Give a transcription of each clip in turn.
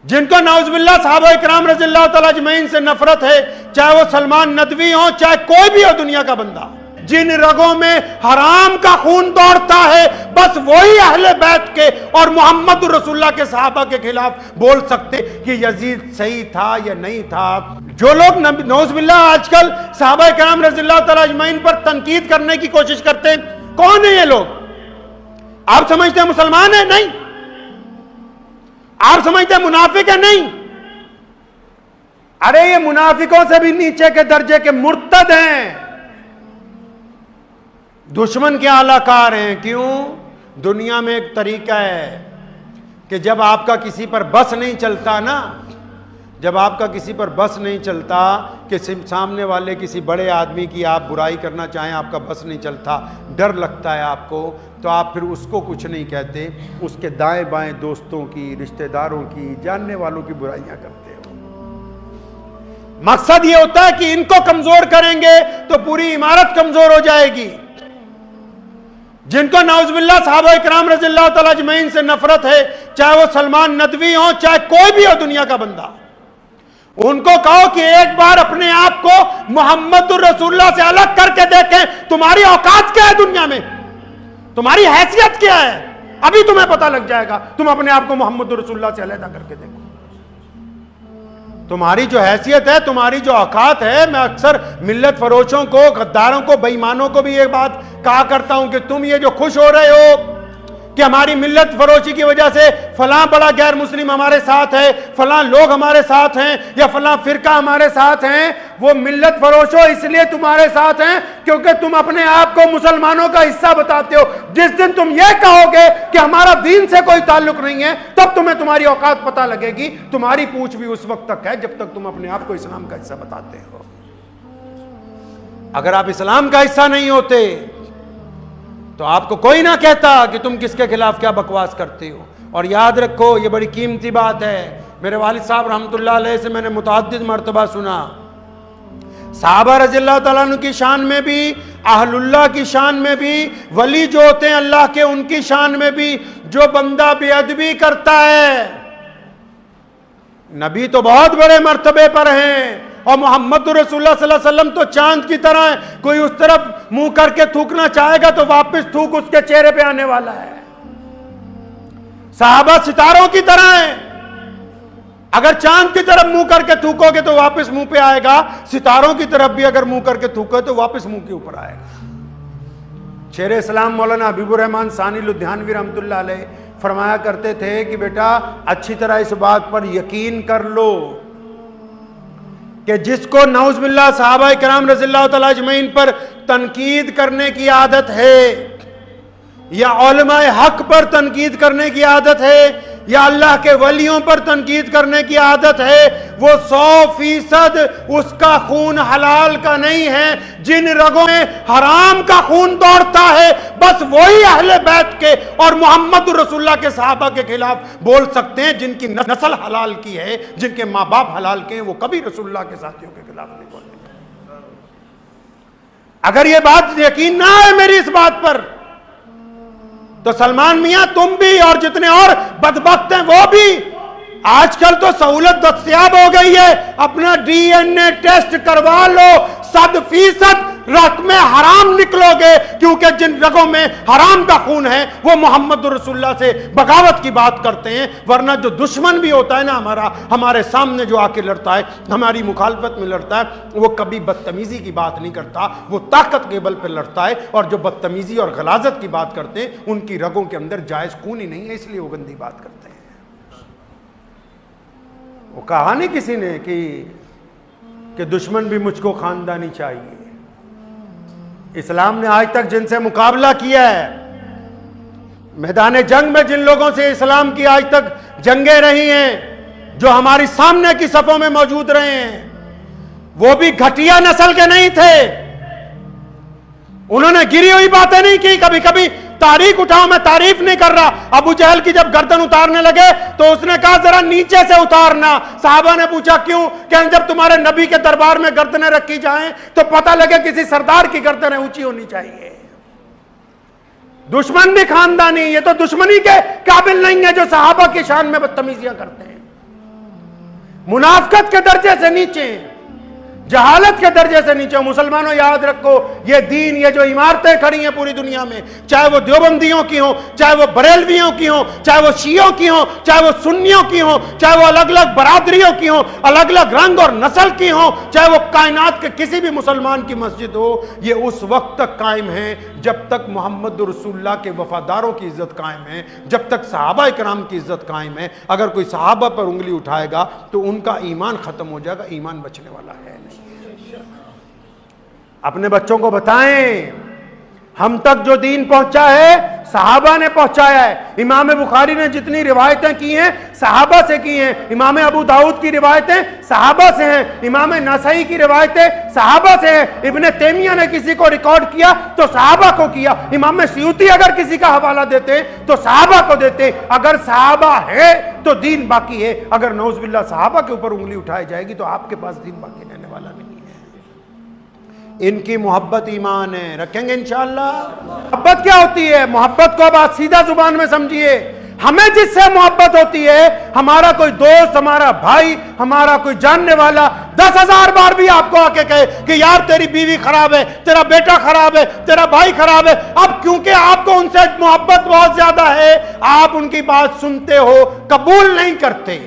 जिनको नाउज़ुबिल्लाह सहाबा इकराम रज़ियल्लाहु तआला अजमईन से नफरत है, चाहे वो सलमान नदवी हो, चाहे कोई भी हो दुनिया का बंदा, जिन रगों में हराम का खून दौड़ता है, बस वही अहले बैत के और मोहम्मद रसूलुल्लाह के सहाबा के खिलाफ बोल सकते कि यजीद सही था या नहीं था। जो लोग नाउज़ुबिल्लाह आजकल सहाबा इकराम रज़ियल्लाहु तआला अजमईन पर तनकीद करने की कोशिश करते हैं, कौन है ये लोग? आप समझते हैं मुसलमान है? नहीं। आप समझते हैं मुनाफिक है? नहीं। अरे ये मुनाफिकों से भी नीचे के दर्जे के मुर्तद हैं, दुश्मन के आलाकार हैं। क्यों? दुनिया में एक तरीका है कि जब आपका किसी पर बस नहीं चलता ना, जब आपका किसी पर बस नहीं चलता कि सामने वाले किसी बड़े आदमी की आप बुराई करना चाहें, आपका बस नहीं चलता, डर लगता है आपको, तो आप फिर उसको कुछ नहीं कहते, उसके दाएं बाएं दोस्तों की, रिश्तेदारों की, जानने वालों की बुराइयां करते हो। मकसद ये होता है कि इनको कमजोर करेंगे तो पूरी इमारत कमजोर हो जाएगी। जिनको नाउज़ुबिल्लाह सहाबा इकराम रज़ियल्लाहु तआला अजमईन से नफरत है, चाहे वो सलमान नदवी हो, चाहे कोई भी हो दुनिया का बंदा, उनको कहो कि एक बार अपने आप को मोहम्मद रसूलुल्लाह से अलग करके देखें। तुम्हारी औकात क्या है दुनिया में, तुम्हारी हैसियत क्या है, अभी तुम्हें पता लग जाएगा। तुम अपने आप को मोहम्मद रसूलुल्लाह से अलग करके देखो। तुम्हारी जो हैसियत है, तुम्हारी जो औकात है, मैं अक्सर मिल्लत फरोशों को, गद्दारों को, बेईमानों को भी ये बात कहा करता हूं कि तुम ये जो खुश हो रहे हो कि हमारी मिल्लत फरोशी की वजह से फलां बड़ा गैर मुस्लिम हमारे साथ है, फलां लोग हमारे साथ हैं, या फलां फिरका हमारे साथ हैं, वो मिल्लत फरोशो इसलिए तुम्हारे साथ हैं क्योंकि तुम अपने आप को मुसलमानों का हिस्सा बताते हो। जिस दिन तुम ये कहोगे कि हमारा दीन से कोई ताल्लुक नहीं है, तब तुम्हें तुम्हारी औकात पता लगेगी। तुम्हारी पूछ भी उस वक्त तक है जब तक तुम अपने आप को इस्लाम का हिस्सा बताते हो। अगर आप इस्लाम का हिस्सा नहीं होते तो आपको कोई ना कहता कि तुम किसके खिलाफ क्या बकवास करते हो। और याद रखो, ये बड़ी कीमती बात है, मेरे वालिद साहब रहमतुल्लाह अलैह से मैंने मुतअद्दिद मर्तबा सुना, सहाबा रज़ियल्लाहु तआला अन्हु की शान में भी, अहलुल्लाह की शान में भी, वली जो होते हैं अल्लाह के उनकी शान में भी, जो बंदा बेअदबी करता है, नबी तो बहुत बड़े मर्तबे पर हैं और मोहम्मद रसूलुल्लाह सल्लल्लाहु अलैहि वसल्लम तो चांद की तरह है, कोई उस तरफ मुंह करके थूकना चाहेगा तो वापस थूक उसके चेहरे पे आने वाला है। सहाबा सितारों की तरह है, अगर चांद की तरफ मुंह करके थूकोगे तो वापस मुंह पे आएगा, सितारों की तरफ भी अगर मुंह करके थूको तो वापस मुंह के ऊपर आएगा। शेर इस्लाम मौलाना हबीबुर रहमान सानी लुधियानवी रहमतुल्लाह अलैह फरमाया करते थे कि बेटा अच्छी तरह इस बात पर यकीन कर लो कि जिसको नाउज़ुबिल्लाह सहाबा इकराम रज़ियल्लाहु तआला अजमईन पर तनकीद करने की आदत है, या उलमाए हक पर तनकीद करने की आदत है, या अल्लाह के वलियों पर तनकीद करने की आदत है, वो 100% उसका खून हलाल का नहीं है। जिन रगों में हराम का खून दौड़ता है, बस वही अहले बैत के और मोहम्मद रसूलुल्लाह के सहाबा के खिलाफ बोल सकते हैं। जिनकी नस्ल हलाल की है, जिनके माँ बाप हलाल के हैं, वो कभी रसूलुल्लाह के साथियों के खिलाफ नहीं बोलेंगे। अगर ये बात यकीन ना है मेरी इस बात पर, तो सलमान मियां तुम भी और जितने और बदबख्त हैं वो भी, आजकल तो सहूलत दस्तयाब हो गई है, अपना डीएनए टेस्ट करवा लो, 100% रग में हराम निकलोगे, क्योंकि जिन रगों में हराम का खून है वो मोहम्मद रसूलुल्लाह से बगावत की बात करते हैं। वरना जो दुश्मन भी होता है ना हमारा, हमारे सामने जो आके लड़ता है, हमारी मुखालफत में लड़ता है, वो कभी बदतमीजी की बात नहीं करता, वो ताकत के बल पर लड़ता है। और जो बदतमीजी और गलाजत की बात करते हैं, उनकी रगों के अंदर जायज खून ही नहीं है, इसलिए वो गंदी बात करते हैं। वो कहा नहीं किसी ने कि दुश्मन भी मुझको खानदानी चाहिए। इस्लाम ने आज तक जिनसे मुकाबला किया है, मैदान जंग में जिन लोगों से इस्लाम की आज तक जंगें रही हैं, जो हमारी सामने की सफों में मौजूद रहे हैं, वो भी घटिया नस्ल के नहीं थे। उन्होंने गिरी हुई बातें नहीं की। कभी कभी तारीख उठाओ, मैं तारीफ नहीं कर रहा, अबू जहल की जब गर्दन उतारने लगे तो उसने कहा जरा नीचे से उतारना। साहबा ने पूछा क्यों? क्या जब तुम्हारे नबी के दरबार में गर्दनें रखी जाएं तो पता लगे किसी सरदार की गर्दनें ऊंची होनी चाहिए। दुश्मन भी खानदानी, ये तो दुश्मनी के काबिल नहीं है जो सहाबा की शान में बदतमीजियां करते हैं। मुनाफिकत के दर्जे से नीचे हैं, जहालत के दर्जे से नीचे। मुसलमानों याद रखो, ये दीन, ये जो इमारतें खड़ी हैं पूरी दुनिया में, चाहे वो देवबंदियों की हो, चाहे वो बरेलवियों की हो, चाहे वो शियों की हो, चाहे वो सुन्नियों की हो, चाहे वो अलग अलग बरादरियों की हो, अलग अलग रंग और नस्ल की हो, चाहे वो कायनात के किसी भी मुसलमान की मस्जिद हो, ये उस वक्त तक कायम है जब तक मोहम्मद रसूलुल्लाह के वफादारों की इज्जत कायम है, जब तक सहाबा इकराम की इज्जत कायम है। अगर कोई सहाबा पर उंगली उठाएगा तो उनका ईमान खत्म हो जाएगा, ईमान बचने वाला है नहीं। अपने बच्चों को बताएं, हम तक जो दीन पहुंचा है सहाबा ने पहुंचाया है। इमाम बुखारी ने जितनी रिवायतें की हैं सहाबा से की हैं, इमाम अबू दाऊद की रिवायतें सहाबा से हैं, इमाम नसाई की रिवायतें सहाबा से हैं, इब्ने तैमिया ने किसी को रिकॉर्ड किया तो सहाबा को किया, इमाम सयूती अगर किसी का हवाला देते तो सहाबा को देते। अगर सहाबा है तो दीन बाकी है, अगर नौज़ुबिल्लाह सहाबा के ऊपर उंगली उठाई जाएगी तो आपके पास दीन बाकी रहने वाला नहीं है। इनकी मोहब्बत ईमान है, रखेंगे इंशाअल्लाह। मोहब्बत क्या होती है? मोहब्बत को अब आप सीधा जुबान में समझिए। हमें जिससे मोहब्बत होती है, हमारा कोई दोस्त, हमारा भाई, हमारा कोई जानने वाला 10,000 बार भी आपको आके कहे कि यार तेरी बीवी खराब है, तेरा बेटा खराब है, तेरा भाई खराब है, अब क्योंकि आपको उनसे मोहब्बत बहुत ज्यादा है, आप उनकी बात सुनते हो, कबूल नहीं करते।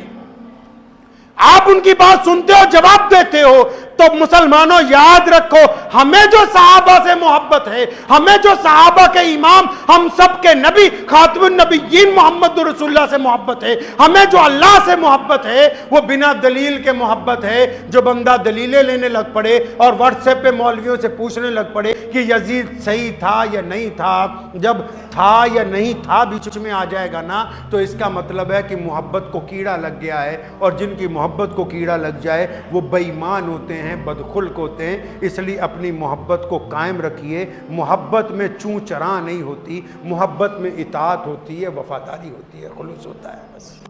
आप उनकी बात सुनते हो, जवाब देते हो। तो मुसलमानों याद रखो, हमें जो सहाबा से मोहब्बत है, हमें जो सहाबा के इमाम, हम सब के नबी खातमुन नबीयीन मोहम्मद रसूलुल्लाह से मोहब्बत है, हमें जो अल्लाह से मोहब्बत है, वो बिना दलील के मोहब्बत है। जो बंदा दलीलें लेने लग पड़े और व्हाट्सएप पे मौलवियों से पूछने लग पड़े कि यजीद सही था या नहीं था, जब था या नहीं था बीच में आ जाएगा ना, तो इसका मतलब है कि मोहब्बत को कीड़ा लग गया है। और जिनकी मोहब्बत को कीड़ा लग जाए वो बेईमान होते हैं, बदखुल्क होते हैं। इसलिए अपनी मोहब्बत को कायम रखिए। मोहब्बत में चूं चरा नहीं होती, मोहब्बत में इताअत होती है, वफादारी होती है, खुलूस होता है बस।